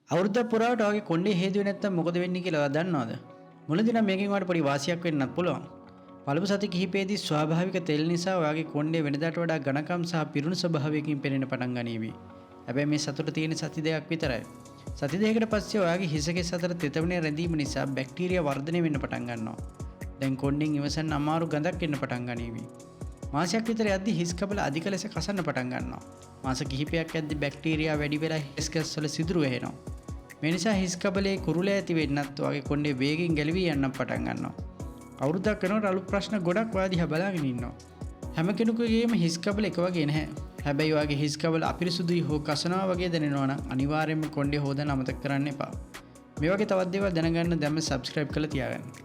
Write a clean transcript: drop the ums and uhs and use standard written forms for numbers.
අවුරුද්දක් පුරාවට ඔයාගේ කොණ්ඩේ හේදුවේ නැත්තම් මොකද වෙන්නේ කියලා ඔයා දන්නවද? මුලදී නම් මේකෙන් ඔයාලට පොඩි වාසියක් වෙන්නත් පුළුවන්. පළමු සති කිහිපයේදී ස්වාභාවික තෙල් නිසා ඔයාගේ කොණ්ඩේ වෙනදාට වඩා ඝනකම් සහ පිරුණු ස්වභාවයකින් පෙනෙන්න පටන් ගනීවි. හැබැයි මේ සතුට තියෙන සති දෙකක් විතරයි. සති දෙකකට පස්සේ ඔයාගේ හිස කෙස් අතර තෙතමනය රැඳීම නිසා බැක්ටීරියා වර්ධනය වෙන්න පටන් ගන්නවා. දැන් කොණ්ඩෙන් ඉවසන්න අමාරු ගඳක් එන්න පටන් ගනීවි. මාසයක් විතර යද්දී හිස් කබල අධික ලෙස කසන්න පටන් ගන්නවා. මාස කිහිපයක් යද්දී බැක්ටීරියා වැඩි වෙලා හිස් කෙස් වල සිදුරු වැහෙනවා. මේ නිසා හිස් කබලේ කුරුල ඇති වෙන්නත් ඔයාගේ කොණ්ඩේ වේගෙන් ගැලවී යන්න පටන් ගන්නවා. අවුරුද්දක් යනකොට අලුත් ප්‍රශ්න ගොඩක් ඔයා දිහා බලාගෙන ඉන්නවා. හැම කෙනෙකුගේම හිස් කබල එක වගේ නැහැ. හැබැයි ඔයාගේ හිස් කබල අපිරිසුදුයි හෝ කසනවා වගේ දැනෙනවා නම් අනිවාර්යයෙන්ම කොණ්ඩේ හොදන්න අමතක කරන්න එපා. මේ වගේ තවත් දේවල් දැනගන්න දැම්ම subscribe කරලා තියාගන්න.